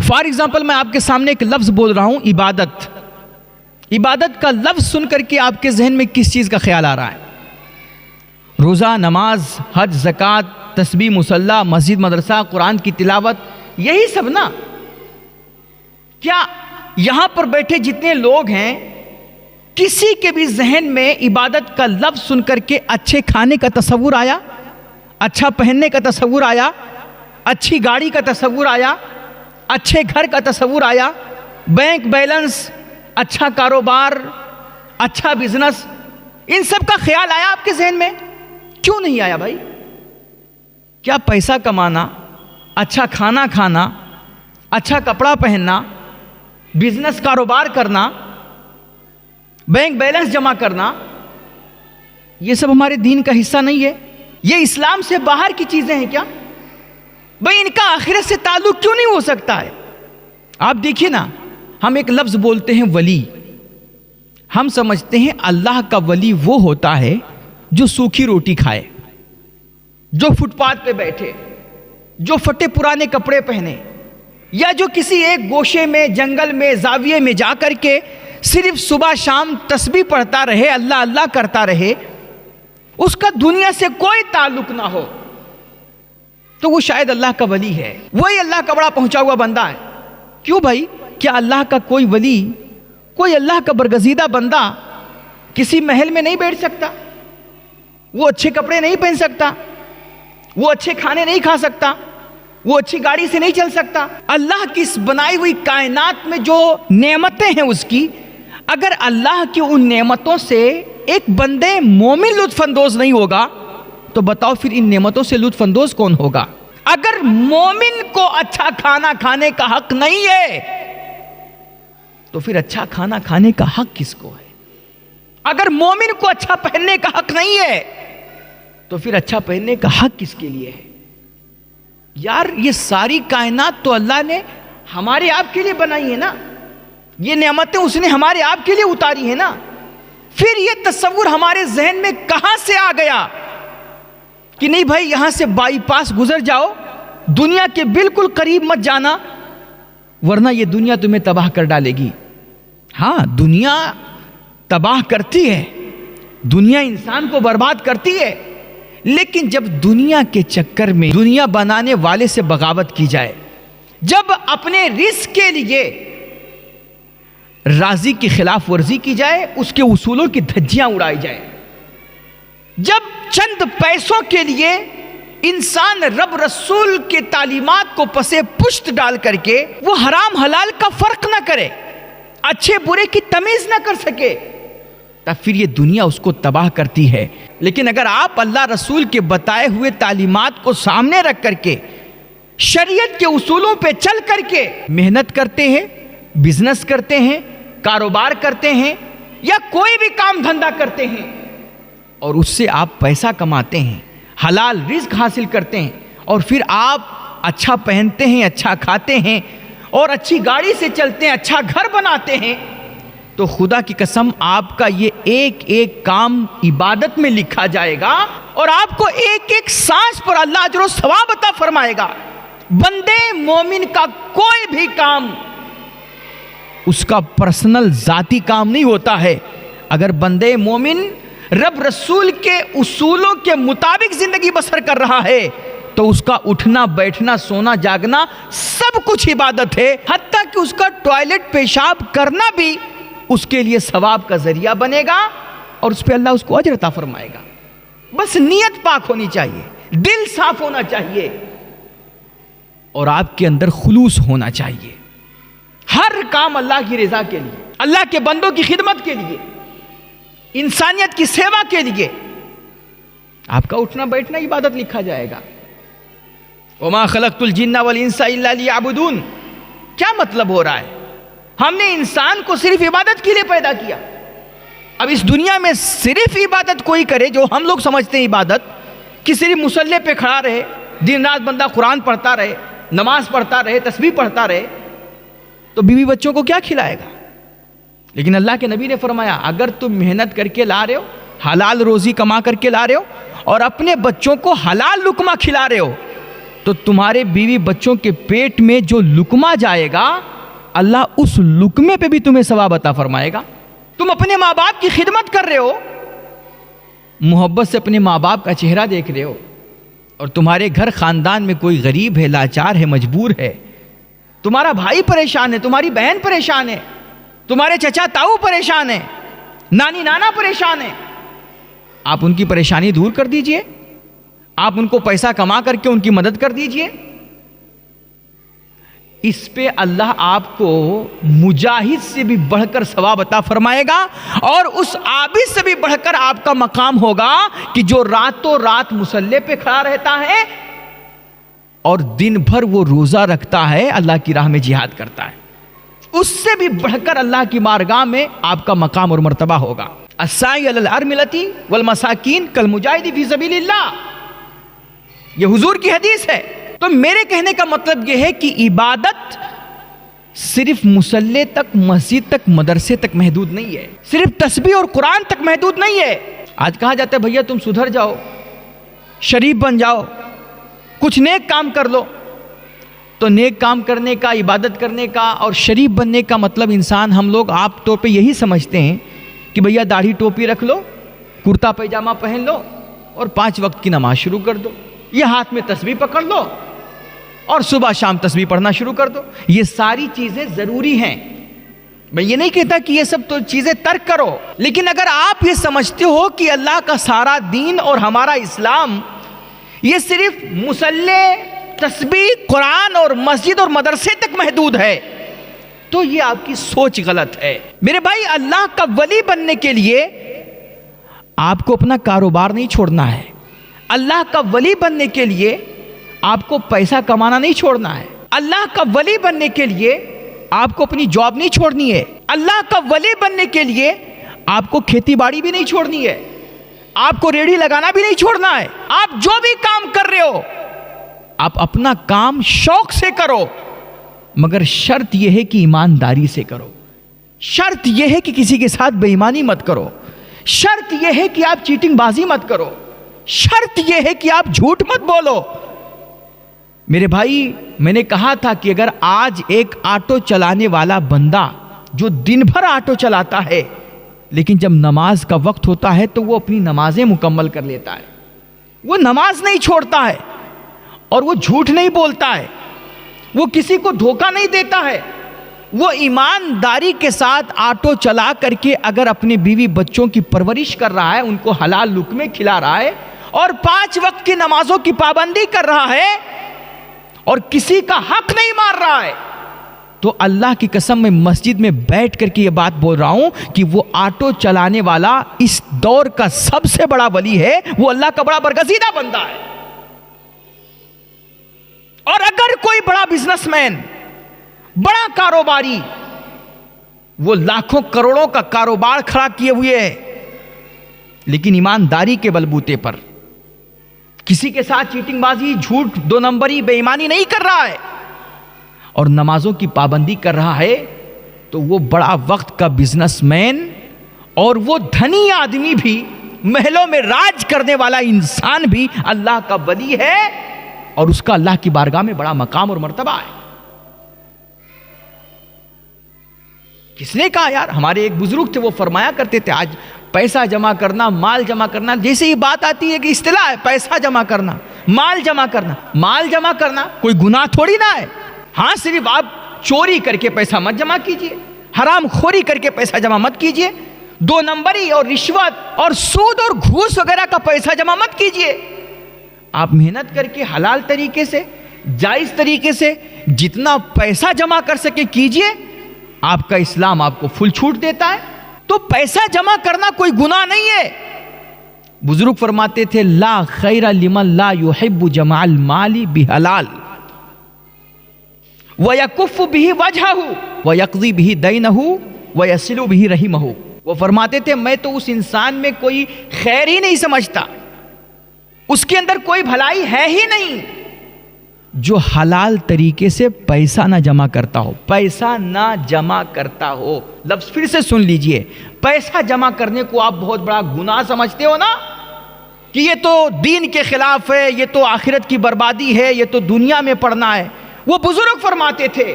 For example میں آپ کے سامنے ایک لفظ بول رہا ہوں، عبادت. عبادت کا لفظ سن کر کے آپ کے ذہن میں کس چیز کا خیال آ رہا ہے؟ روزہ، نماز، حج، زکوٰۃ، تسبیح، مصلی، مسجد، مدرسہ، قرآن کی تلاوت، یہی سب نا. کیا یہاں پر بیٹھے جتنے لوگ ہیں کسی کے بھی ذہن میں عبادت کا لفظ سن کر کے اچھے کھانے کا تصور آیا، اچھا پہننے کا تصور آیا، اچھی گاڑی کا تصور آیا، اچھے گھر کا تصور آیا، بینک بیلنس، اچھا کاروبار، اچھا بزنس، ان سب کا خیال آیا آپ کے ذہن میں؟ کیوں نہیں آیا بھائی؟ کیا پیسہ کمانا، اچھا کھانا کھانا، اچھا کپڑا پہننا، بزنس کاروبار کرنا، بینک بیلنس جمع کرنا، یہ سب ہمارے دین کا حصہ نہیں ہے؟ یہ اسلام سے باہر کی چیزیں ہیں کیا بھائی؟ ان کا آخرت سے تعلق کیوں نہیں ہو سکتا ہے؟ آپ دیکھیے نا، ہم ایک لفظ بولتے ہیں ولی. ہم سمجھتے ہیں اللہ کا ولی وہ ہوتا ہے جو سوکھی روٹی کھائے، جو فٹ پاتھ پہ بیٹھے، جو پھٹے پرانے کپڑے پہنے، یا جو کسی ایک گوشے میں، جنگل میں، زاویے میں جا کر کے صرف صبح شام تسبیح پڑھتا رہے، اللہ اللہ کرتا رہے، اس کا دنیا سے کوئی تعلق نہ ہو، تو وہ شاید اللہ کا ولی ہے. وہی اللہ کا بڑا پہنچا ہوا بندہ ہے. کیوں بھائی؟ کیا اللہ کا کوئی ولی، کوئی اللہ کا برگزیدہ بندہ کسی محل میں نہیں بیٹھ سکتا؟ وہ اچھے کپڑے نہیں پہن سکتا؟ وہ اچھے کھانے نہیں کھا سکتا؟ وہ اچھی گاڑی سے نہیں چل سکتا؟ اللہ کی اس بنائی ہوئی کائنات میں جو نعمتیں ہیں اس کی، اگر اللہ کی ان نعمتوں سے ایک بندے مومن لطف اندوز نہیں ہوگا تو بتاؤ پھر ان نعمتوں سے لطف اندوز کون ہوگا؟ اگر مومن کو اچھا کھانا کھانے کا حق نہیں ہے تو پھر اچھا کھانا کھانے کا حق کس کو ہے؟ اگر مومن کو اچھا پہننے کا حق نہیں ہے تو پھر اچھا پہننے کا حق کس کے لیے ہے؟ یار یہ ساری کائنات تو اللہ نے ہمارے آپ کے لیے بنائی ہے نا، یہ نعمتیں اس نے ہمارے آپ کے لیے اتاری ہیں نا. پھر یہ تصور ہمارے ذہن میں کہاں سے آ گیا کہ نہیں بھائی یہاں سے بائی پاس گزر جاؤ، دنیا کے بالکل قریب مت جانا ورنہ یہ دنیا تمہیں تباہ کر ڈالے گی. ہاں دنیا تباہ کرتی ہے، دنیا انسان کو برباد کرتی ہے، لیکن جب دنیا کے چکر میں دنیا بنانے والے سے بغاوت کی جائے، جب اپنے رزق کے لیے راضی کی خلاف ورزی کی جائے، اس کے اصولوں کی دھجیاں اڑائی جائے، جب چند پیسوں کے لیے انسان رب رسول کے تعلیمات کو پسے پشت ڈال کر کے وہ حرام حلال کا فرق نہ کرے، اچھے برے کی تمیز نہ کر سکے، تب پھر یہ دنیا اس کو تباہ کرتی ہے. لیکن اگر آپ اللہ رسول کے بتائے ہوئے تعلیمات کو سامنے رکھ کر کے شریعت کے اصولوں پہ چل کر کے محنت کرتے ہیں، بزنس کرتے ہیں، کاروبار کرتے ہیں، یا کوئی بھی کام دھندا کرتے ہیں اور اس سے آپ پیسہ کماتے ہیں، حلال رزق حاصل کرتے ہیں، اور پھر آپ اچھا پہنتے ہیں، اچھا کھاتے ہیں اور اچھی گاڑی سے چلتے ہیں، اچھا گھر بناتے ہیں، تو خدا کی قسم آپ کا یہ ایک ایک کام عبادت میں لکھا جائے گا اور آپ کو ایک ایک سانس پر اللہ اجر و ثواب عطا فرمائے گا. بندے مومن کا کوئی بھی کام اس کا پرسنل ذاتی کام نہیں ہوتا ہے. اگر بندے مومن رب رسول کے اصولوں کے مطابق زندگی بسر کر رہا ہے تو اس کا اٹھنا بیٹھنا سونا جاگنا سب کچھ عبادت ہے، حتیٰ کہ اس کا ٹوائلٹ پیشاب کرنا بھی اس کے لیے ثواب کا ذریعہ بنے گا اور اس پہ اللہ اس کو اجر عطا فرمائے گا. بس نیت پاک ہونی چاہیے، دل صاف ہونا چاہیے اور آپ کے اندر خلوص ہونا چاہیے. ہر کام اللہ کی رضا کے لیے، اللہ کے بندوں کی خدمت کے لیے، انسانیت کی سیوا کے لیے آپ کا اٹھنا بیٹھنا عبادت لکھا جائے گا. وما خلقت الجن والانس الا لیعبدون. کیا مطلب ہو رہا ہے؟ ہم نے انسان کو صرف عبادت کے لیے پیدا کیا. اب اس دنیا میں صرف عبادت کوئی کرے جو ہم لوگ سمجھتے ہیں عبادت، کہ صرف مصلی پہ کھڑا رہے، دن رات بندہ قرآن پڑھتا رہے، نماز پڑھتا رہے، تسبیح پڑھتا رہے، تو بیوی بچوں کو کیا کھلائے گا؟ لیکن اللہ کے نبی نے فرمایا اگر تم محنت کر کے لا رہے ہو، حلال روزی کما کر کے لا رہے ہو اور اپنے بچوں کو حلال لقمہ کھلا رہے ہو تو تمہارے بیوی بچوں کے پیٹ میں جو لقمہ جائے گا اللہ اس لقمے پہ بھی تمہیں ثواب عطا فرمائے گا. تم اپنے ماں باپ کی خدمت کر رہے ہو, محبت سے اپنے ماں باپ کا چہرہ دیکھ رہے ہو, اور تمہارے گھر خاندان میں کوئی غریب ہے, لاچار ہے, مجبور ہے, تمہارا بھائی پریشان ہے, تمہاری بہن پریشان ہے, تمہارے چچا تاؤ پریشان ہے, نانی نانا پریشان ہے, آپ ان کی پریشانی دور کر دیجئے, آپ ان کو پیسہ کما کر کے ان کی مدد کر دیجئے. اس پہ اللہ آپ کو مجاہد سے بھی بڑھ کر ثواب عطا فرمائے گا, اور اس عابد سے بھی بڑھ کر آپ کا مقام ہوگا کہ جو راتوں رات مصلی پہ کھڑا رہتا ہے اور دن بھر وہ روزہ رکھتا ہے, اللہ کی راہ میں جہاد کرتا ہے. اس سے بھی بڑھ کر اللہ کی بارگاہ میں آپ کا مقام اور مرتبہ ہوگا. السائی علی الارملۃ والمساکین کالمجاہد فی سبیل اللہ, یہ حضور کی حدیث ہے. تو میرے کہنے کا مطلب یہ ہے کہ عبادت صرف مصلی تک, مسجد تک, مدرسے تک محدود نہیں ہے, صرف تسبیح اور قرآن تک محدود نہیں ہے. آج کہا جاتا ہے بھیا تم سدھر جاؤ, شریف بن جاؤ, کچھ نیک کام کر لو. تو نیک کام کرنے کا, عبادت کرنے کا اور شریف بننے کا مطلب انسان ہم لوگ عام طور پہ یہی سمجھتے ہیں کہ بھیا داڑھی ٹوپی رکھ لو, کرتا پیجامہ پہن لو اور 5 وقت کی نماز شروع کر دو, یہ ہاتھ میں تسبیح پکڑ لو اور صبح شام تسبیح پڑھنا شروع کر دو. یہ ساری چیزیں ضروری ہیں, میں یہ نہیں کہتا کہ یہ سب تو چیزیں ترک کرو, لیکن اگر آپ یہ سمجھتے ہو کہ اللہ کا سارا دین اور ہمارا اسلام یہ صرف مصلی, تسبیح, قرآن اور مسجد اور مدرسے تک محدود ہے, تو یہ آپ کی سوچ غلط ہے. میرے بھائی, اللہ کا ولی بننے کے لیے آپ کو اپنا کاروبار نہیں چھوڑنا ہے, اللہ کا ولی بننے کے لیے آپ کو پیسہ کمانا نہیں چھوڑنا ہے, اللہ کا ولی بننے کے لیے آپ کو اپنی جاب نہیں چھوڑنی ہے, اللہ کا ولی بننے کے لیے آپ کو کھیتی باڑی بھی نہیں چھوڑنی ہے, آپ کو ریڑھی لگانا بھی نہیں چھوڑنا ہے. آپ جو بھی کام کر رہے ہو آپ اپنا کام شوق سے کرو, مگر شرط یہ ہے کہ ایمانداری سے کرو, شرط یہ ہے کہ کسی کے ساتھ بے ایمانی مت کرو, شرط یہ ہے کہ آپ چیٹنگ بازی مت کرو, شرط یہ ہے کہ آپ جھوٹ مت بولو. میرے بھائی, میں نے کہا تھا کہ اگر آج ایک آٹو چلانے والا بندہ جو دن بھر آٹو چلاتا ہے لیکن جب نماز کا وقت ہوتا ہے تو وہ اپنی نمازیں مکمل کر لیتا ہے, وہ نماز نہیں چھوڑتا ہے اور وہ جھوٹ نہیں بولتا ہے, وہ کسی کو دھوکہ نہیں دیتا ہے, وہ ایمانداری کے ساتھ آٹو چلا کر کے اگر اپنے بیوی بچوں کی پرورش کر رہا ہے, ان کو حلال لقمے کھلا رہا ہے اور 5 وقت کی نمازوں کی پابندی کر رہا ہے اور کسی کا حق نہیں مار رہا ہے, تو اللہ کی قسم میں مسجد میں بیٹھ کر کے یہ بات بول رہا ہوں کہ وہ آٹو چلانے والا اس دور کا سب سے بڑا ولی ہے, وہ اللہ کا بڑا برگزیدہ بندہ ہے. اور اگر کوئی بڑا بزنس مین, بڑا کاروباری, وہ لاکھوں کروڑوں کا کاروبار کھڑا کیے ہوئے ہے لیکن ایمانداری کے بلبوتے پر, کسی کے ساتھ چیٹنگ بازی, جھوٹ, 2 نمبری, بے ایمانی نہیں کر رہا ہے اور نمازوں کی پابندی کر رہا ہے, تو وہ بڑا وقت کا بزنس مین اور وہ دھنی آدمی بھی, محلوں میں راج کرنے والا انسان بھی اللہ کا ولی ہے اور اس کا اللہ کی بارگاہ میں بڑا مقام اور مرتبہ ہے. کس نے کہا یار؟ ہمارے ایک بزرگ تھے, وہ فرمایا کرتے تھے آج پیسہ جمع کرنا, مال جمع کرنا, جیسے یہ بات آتی ہے کہ اصطلاح ہے پیسہ جمع کرنا, مال جمع کرنا. مال جمع کرنا کوئی گناہ تھوڑی نہ ہے. ہاں, صرف آپ چوری کر کے پیسہ مت جمع کیجئے, حرام خوری کر کے پیسہ جمع مت کیجئے, 2 نمبری اور رشوت اور سود اور گھوس وغیرہ کا پیسہ جمع مت کیجئے. آپ محنت کر کے حلال طریقے سے, جائز طریقے سے جتنا پیسہ جمع کر سکے کیجئے, آپ کا اسلام آپ کو فل چھوٹ دیتا ہے. تو پیسہ جمع کرنا کوئی گناہ نہیں ہے. بزرگ فرماتے تھے لا خیر لمن لا يحب جمع المال بحلال ويكف به وجهه ويقضي به دينه ويصل به رحمه. وہ فرماتے تھے میں تو اس انسان میں کوئی خیر ہی نہیں سمجھتا, اس کے اندر کوئی بھلائی ہے ہی نہیں جو حلال طریقے سے پیسہ نہ جمع کرتا ہو. پیسہ نہ جمع کرتا ہو, لفظ پھر سے سن لیجئے. پیسہ جمع کرنے کو آپ بہت بڑا گناہ سمجھتے ہو نا, کہ یہ تو دین کے خلاف ہے، یہ تو آخرت کی بربادی ہے، یہ تو دنیا میں پڑنا ہے، وہ بزرگ فرماتے تھے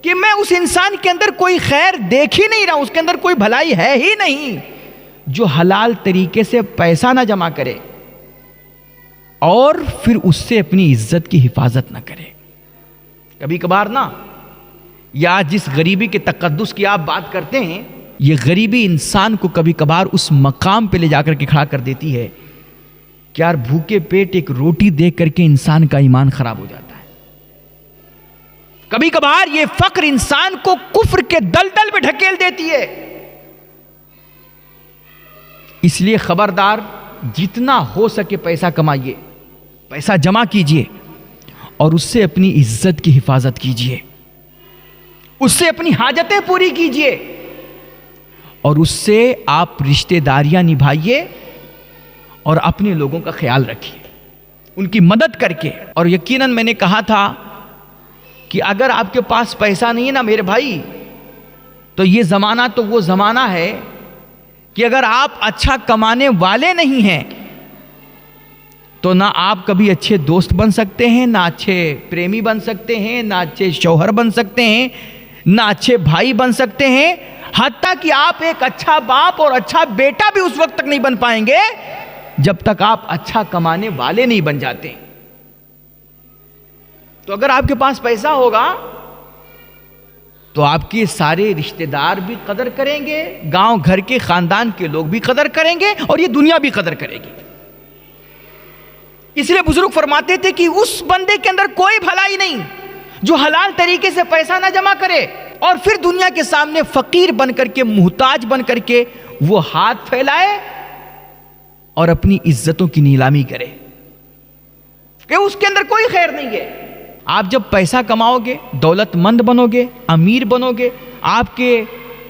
کہ میں اس انسان کے اندر کوئی خیر دیکھ ہی نہیں رہا ہوں، اس کے اندر کوئی بھلائی ہے ہی نہیں جو حلال طریقے سے پیسہ نہ جمع کرے اور پھر اس سے اپنی عزت کی حفاظت نہ کرے۔ کبھی کبھار نا، یا جس غریبی کے تقدس کی آپ بات کرتے ہیں، یہ غریبی انسان کو کبھی کبھار اس مقام پہ لے جا کر کے کھڑا کر دیتی ہے کہ یار بھوکے پیٹ ایک روٹی دیکھ کر کے انسان کا ایمان خراب ہو جاتا ہے۔ کبھی کبھار یہ فقر انسان کو کفر کے دلدل میں ڈھکیل دیتی ہے۔ اس لیے خبردار، جتنا ہو سکے پیسہ کمائیے، پیسہ جمع کیجئے اور اس سے اپنی عزت کی حفاظت کیجئے، اس سے اپنی حاجتیں پوری کیجئے اور اس سے آپ رشتہ داریاں نبھائیے اور اپنے لوگوں کا خیال رکھیے، ان کی مدد کر کے۔ اور یقیناً میں نے کہا تھا کہ اگر آپ کے پاس پیسہ نہیں ہے نا میرے بھائی، تو یہ زمانہ تو وہ زمانہ ہے کہ اگر آپ اچھا کمانے والے نہیں ہیں تو نہ آپ کبھی اچھے دوست بن سکتے ہیں، نہ اچھے پریمی بن سکتے ہیں، نہ اچھے شوہر بن سکتے ہیں، نہ اچھے بھائی بن سکتے ہیں، حتیٰ کہ آپ ایک اچھا باپ اور اچھا بیٹا بھی اس وقت تک نہیں بن پائیں گے جب تک آپ اچھا کمانے والے نہیں بن جاتے۔ تو اگر آپ کے پاس پیسہ ہوگا تو آپ کے سارے رشتہ دار بھی قدر کریں گے، گاؤں گھر کے خاندان کے لوگ بھی قدر کریں گے اور یہ دنیا بھی قدر کرے گی۔ اس لیے بزرگ فرماتے تھے کہ اس بندے کے اندر کوئی بھلائی نہیں جو حلال طریقے سے پیسہ نہ جمع کرے اور پھر دنیا کے سامنے فقیر بن کر کے، محتاج بن کر کے وہ ہاتھ پھیلائے اور اپنی عزتوں کی نیلامی کرے، کہ اس کے اندر کوئی خیر نہیں ہے۔ آپ جب پیسہ کماؤ گے، دولت مند بنو گے، امیر بنو گے، آپ کے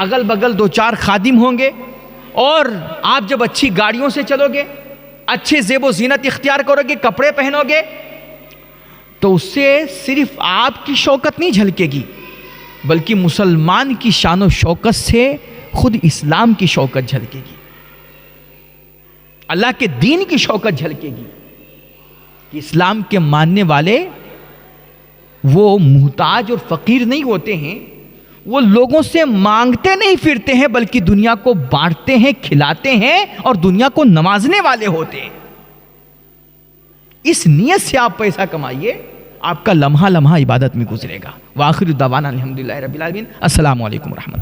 اگل بگل دو چار خادم ہوں گے، اور آپ جب اچھی گاڑیوں سے چلو گے، اچھے زیب و زینت اختیار کرو گے، کپڑے پہنو گے، تو اس سے صرف آپ کی شوکت نہیں جھلکے گی بلکہ مسلمان کی شان و شوکت سے خود اسلام کی شوکت جھلکے گی، اللہ کے دین کی شوکت جھلکے گی کہ اسلام کے ماننے والے وہ محتاج اور فقیر نہیں ہوتے ہیں، وہ لوگوں سے مانگتے نہیں پھرتے ہیں بلکہ دنیا کو بانٹتے ہیں، کھلاتے ہیں اور دنیا کو نوازنے والے ہوتے ہیں۔ اس نیت سے آپ پیسہ کمائیے، آپ کا لمحہ لمحہ عبادت میں گزرے گا۔ وآخر دعوانا الحمدللہ رب العالمین۔ السلام علیکم ورحمۃ اللہ۔